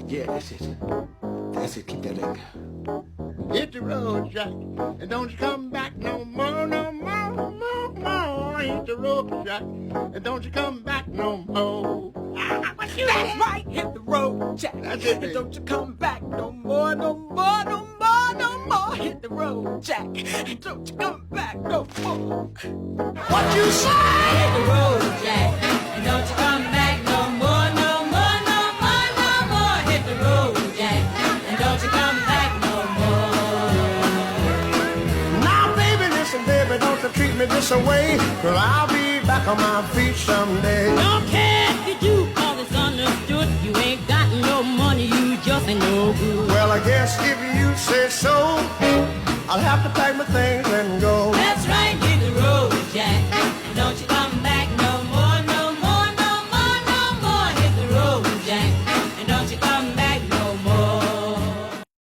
Yeah, that's it. That's it. Keep that leg. Hit the road, Jack, and don't you come back no more, no more, more, more. Hit the road, Jack, and don't you come back no more. That's right, hit the road, Jack. That's it, And don't you come back no more, no more, no more, no more. Hit the road, Jack. And don't you come back no more. What you say? Hit the road, Jack. And don't you come back no more, no more, no more, no more. Hit the road, Jack. And don't you come back no more. Now, baby, listen, baby, don't you treat me this away, 'cause I'll be back on my feet someday. Don't care if you do, all it's understood. You ain't got no money, you just ain't no good. Well, I guess if you say so, I'll have to pack my